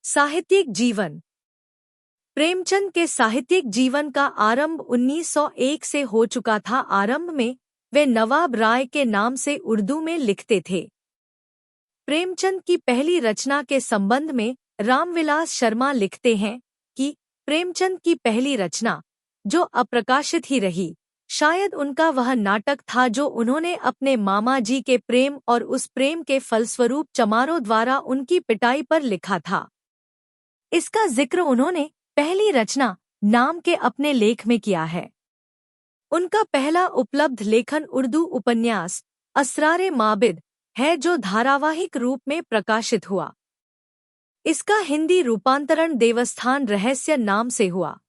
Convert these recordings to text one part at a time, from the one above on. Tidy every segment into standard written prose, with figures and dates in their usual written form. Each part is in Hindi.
साहित्यिक जीवन। प्रेमचंद के साहित्यिक जीवन का आरंभ 1901 से हो चुका था। आरंभ में वे नवाब राय के नाम से उर्दू में लिखते थे। प्रेमचंद की पहली रचना के संबंध में रामविलास शर्मा लिखते हैं कि प्रेमचंद की पहली रचना, जो अप्रकाशित ही रही, शायद उनका वह नाटक था जो उन्होंने अपने मामा जी के प्रेम और उस प्रेम के फलस्वरूप चमारों द्वारा उनकी पिटाई पर लिखा था। इसका जिक्र उन्होंने पहली रचना नाम के अपने लेख में किया है। उनका पहला उपलब्ध लेखन उर्दू उपन्यास असरारे माबिद है, जो धारावाहिक रूप में प्रकाशित हुआ। इसका हिंदी रूपांतरण देवस्थान रहस्य नाम से हुआ।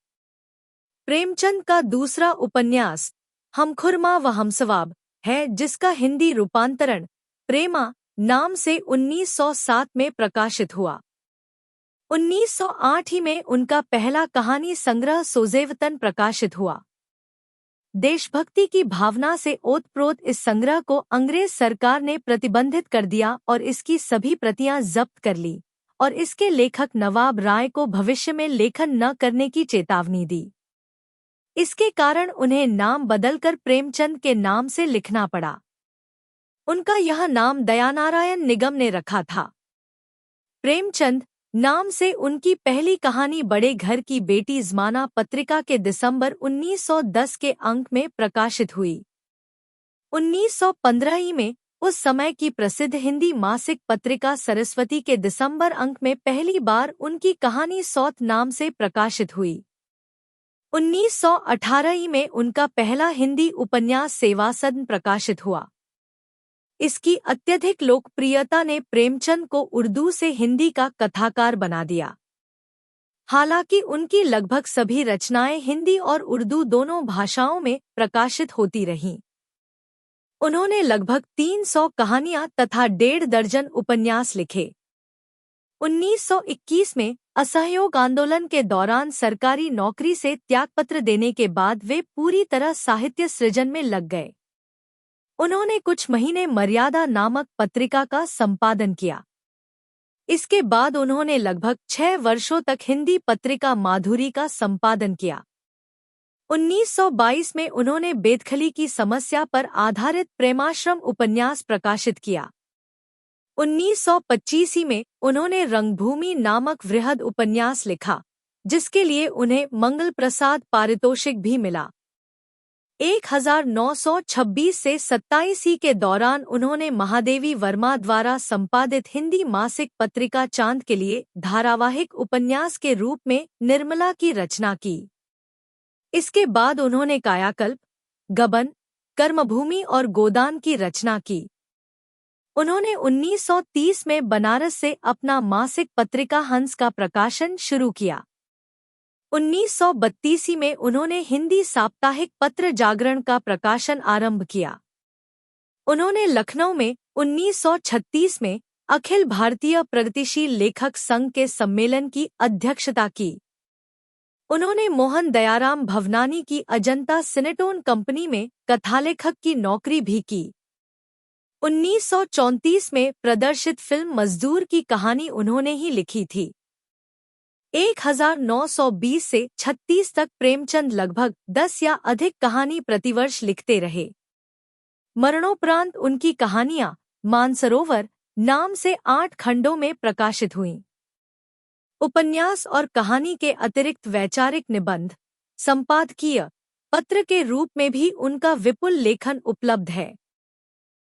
प्रेमचंद का दूसरा उपन्यास हमखुरमा व हमसवाब है, जिसका हिंदी रूपांतरण प्रेमा नाम से 1907 में प्रकाशित हुआ। 1908 ही में उनका पहला कहानी संग्रह सोजेवतन प्रकाशित हुआ। देशभक्ति की भावना से ओतप्रोत इस संग्रह को अंग्रेज सरकार ने प्रतिबंधित कर दिया और इसकी सभी प्रतियां जब्त कर ली और इसके लेखक नवाब राय को भविष्य में लेखन न करने की चेतावनी दी। इसके कारण उन्हें नाम बदलकर प्रेमचंद के नाम से लिखना पड़ा। उनका यह नाम दयानारायण निगम ने रखा था। प्रेमचंद नाम से उनकी पहली कहानी बड़े घर की बेटी ज़माना पत्रिका के दिसंबर 1910 के अंक में प्रकाशित हुई। 1915 में उस समय की प्रसिद्ध हिंदी मासिक पत्रिका सरस्वती के दिसंबर अंक में पहली बार उनकी कहानी सौत नाम से प्रकाशित हुई। 1918 में उनका पहला हिंदी उपन्यास सेवासदन प्रकाशित हुआ। इसकी अत्यधिक लोकप्रियता ने प्रेमचंद को उर्दू से हिंदी का कथाकार बना दिया। हालांकि उनकी लगभग सभी रचनाएं हिंदी और उर्दू दोनों भाषाओं में प्रकाशित होती रहीं। उन्होंने लगभग 300 कहानियां तथा 1.5 दर्जन उपन्यास लिखे। 1921 में असहयोग आंदोलन के दौरान सरकारी नौकरी से त्यागपत्र देने के बाद वे पूरी तरह साहित्य सृजन में लग गए। उन्होंने कुछ महीने मर्यादा नामक पत्रिका का संपादन किया। इसके बाद उन्होंने लगभग 6 वर्षों तक हिंदी पत्रिका माधुरी का संपादन किया। 1922 में उन्होंने बेदखली की समस्या पर आधारित प्रेमाश्रम उपन्यास प्रकाशित किया। 1925 में उन्होंने रंगभूमि नामक वृहद उपन्यास लिखा, जिसके लिए उन्हें मंगल प्रसाद पारितोषिक भी मिला। 1926 से 27 ही के दौरान उन्होंने महादेवी वर्मा द्वारा संपादित हिंदी मासिक पत्रिका चांद के लिए धारावाहिक उपन्यास के रूप में निर्मला की रचना की। इसके बाद उन्होंने कायाकल्प, गबन, कर्मभूमि और गोदान की रचना की। उन्होंने 1930 में बनारस से अपना मासिक पत्रिका हंस का प्रकाशन शुरू किया। 1932 में उन्होंने हिंदी साप्ताहिक पत्र जागरण का प्रकाशन आरंभ किया। उन्होंने लखनऊ में 1936 में अखिल भारतीय प्रगतिशील लेखक संघ के सम्मेलन की अध्यक्षता की। उन्होंने मोहन दयाराम भवनानी की अजंता सिनेटोन कंपनी में कथालेखक की नौकरी भी की। 1934 में प्रदर्शित फिल्म मजदूर की कहानी उन्होंने ही लिखी थी। 1920 से 36 तक प्रेमचंद लगभग 10 या अधिक कहानी प्रतिवर्ष लिखते रहे। मरणोपरांत उनकी कहानियां मानसरोवर नाम से 8 खंडों में प्रकाशित हुईं। उपन्यास और कहानी के अतिरिक्त वैचारिक निबंध, संपादकीय, पत्र के रूप में भी उनका विपुल लेखन उपलब्ध है।